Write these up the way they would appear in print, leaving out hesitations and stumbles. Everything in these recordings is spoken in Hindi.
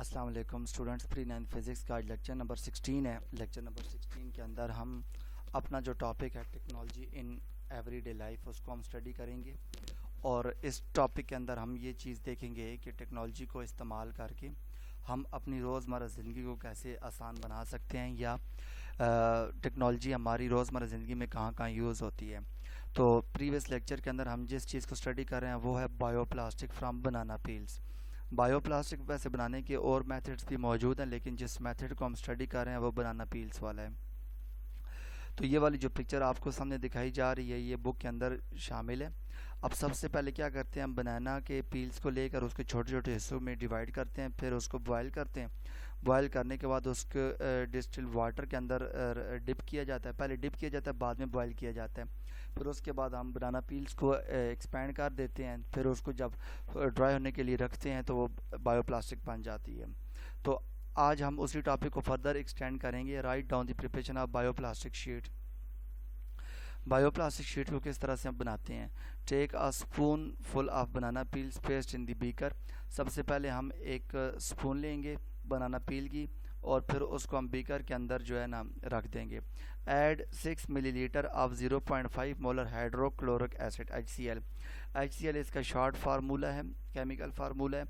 अस्सलाम वालेकुम स्टूडेंट्स। प्री 9 फिज़िक्स का लेक्चर नंबर 16 है। लेक्चर नंबर 16 के अंदर हम अपना जो टॉपिक है टेक्नोलॉजी इन एवरीडे लाइफ उसको हम स्टडी करेंगे। और इस टॉपिक के अंदर हम ये चीज़ देखेंगे कि टेक्नोलॉजी को इस्तेमाल करके हम अपनी रोज़मर्रा ज़िंदगी को कैसे आसान बना सकते हैं या टेक्नोलॉजी हमारी रोज़मर्रा ज़िंदगी में कहाँ कहाँ यूज़ होती है। तो प्रीवियस लेक्चर के अंदर हम जिस चीज़ को स्टडी कर रहे हैं वो है bioplastic from banana peels. Bioplastic वैसे बनाने के और मेथड्स भी मौजूद हैं, लेकिन जिस मेथड को हम स्टडी कर रहे हैं वो बनाना पील्स वाला है। तो ये वाली जो पिक्चर आपको सामने दिखाई जा रही है ये बुक के अंदर शामिल है। अब सबसे पहले क्या करते हैं, हम बनाना के पील्स को लेकर उसके छोटे छोटे हिस्सों में डिवाइड करते हैं, फिर उसको बॉयल करते हैं। बॉयल करने के बाद उसको डिस्टिल वाटर के अंदर डिप किया जाता है। पहले डिप किया जाता है, बाद में बॉयल किया जाता है। फिर उसके बाद हम बनाना पील्स को एक्सपेंड कर देते हैं। फिर उसको जब ड्राई होने के लिए रखते हैं तो वो बायोप्लास्टिक बन जाती है। तो आज हम उसी टॉपिक को फर्दर एक्सटेंड करेंगे। Write down the preparation of bioplastic sheet. Bioplastic sheet को किस तरह से हम बनाते हैं। Take a spoon full of banana peels paste in the beaker. सबसे पहले हम एक स्पून लेंगे बनाना पील की और फिर उसको हम बीकर के अंदर जो है ना रख देंगे। Add 6 millilitre of 0.5 molar hydrochloric acid HCl। HCl इसका शॉर्ट फार्मूला है, केमिकल फार्मूला है।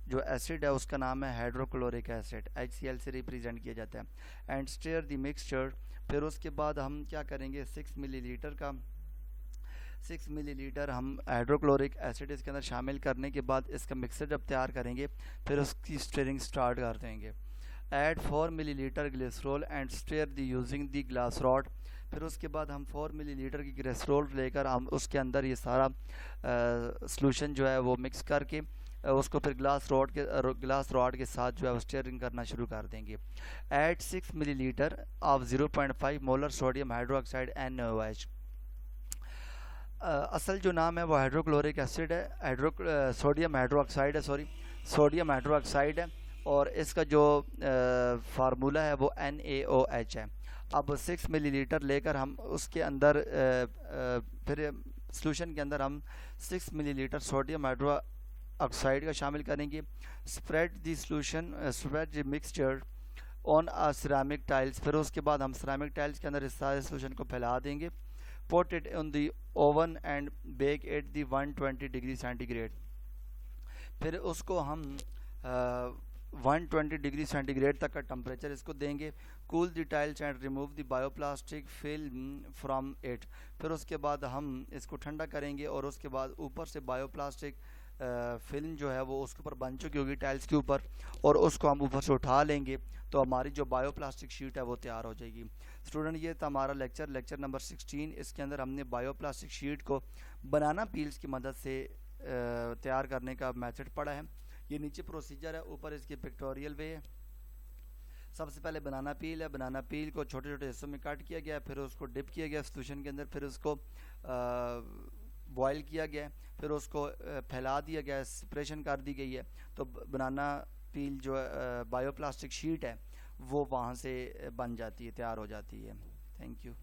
जो एसिड है उसका नाम है हाइड्रोक्लोरिक एसिड, HCl से रिप्रेजेंट किया जाता है। And stir the mixture. फिर उसके बाद हम क्या करेंगे, 6 मिलीलीटर हम हाइड्रोक्लोरिक एसिड इसके अंदर शामिल करने के बाद इसका मिक्सर जब तैयार करेंगे फिर उसकी स्टीयरिंग स्टार्ट कर देंगे। Add 4 millilitre glycerol and stir the using the glass rod. फिर उसके बाद हम 4 मिलीलीटर की ग्लिसरॉल लेकर हम उसके अंदर ये सारा सॉल्यूशन जो है वो मिक्स करके उसको फिर ग्लास रॉड के साथ जो है स्टीयरिंग करना शुरू कर देंगे। Add 6 millilitre of 0.5 molar sodium hydroxide NaOH। असल जो नाम है वो हाइड्रोक्लोरिक एसिड है, सोडियम हाइड्रोक्साइड है और इसका जो फार्मूला है वो NaOH है। अब 6 मिलीलीटर लेकर हम उसके अंदर फिर सॉल्यूशन के अंदर हम 6 मिलीलीटर सोडियम हाइड्रोक्साइड का शामिल करेंगे। Spread the mixture on ceramic tiles. फिर उसके बाद हम सिरामिक टाइल्स के अंदर इस सारे सॉल्यूशन को फैला देंगे। Put it on the oven and bake at the 120 degree centigrade. फिर उसको हम 120 डिग्री सेंटीग्रेड तक का टेम्परेचर इसको देंगे। Cool the tiles and remove the bioplastic film from it. फिर उसके बाद हम इसको ठंडा करेंगे और उसके बाद ऊपर से बायोप्लास्टिक फिल्म जो है वो उसके ऊपर बन चुकी होगी टाइल्स के ऊपर, और उसको हम ऊपर से उठा लेंगे तो हमारी जो बायोप्लास्टिक शीट है वो तैयार हो जाएगी। स्टूडेंट ये था हमारा लेक्चर नंबर 16। इसके अंदर हमने बायोप्लास्टिक शीट को बनाना पील्स की मदद से तैयार करने का मेथड पढ़ा है। ये नीचे प्रोसीजर है, ऊपर इसके पिक्टोरियल वे है। सबसे पहले बनाना पील है, बनाना पील को छोटे छोटे हिस्सों में काट किया गया, फिर उसको डिप किया गया सॉल्यूशन के अंदर, फिर उसको बॉयल किया गया, फिर उसको फैला दिया गया, सेपरेशन कर दी गई है। तो बनाना पील जो बायोप्लास्टिक शीट है वो वहाँ से बन जाती है, तैयार हो जाती है। Thank you.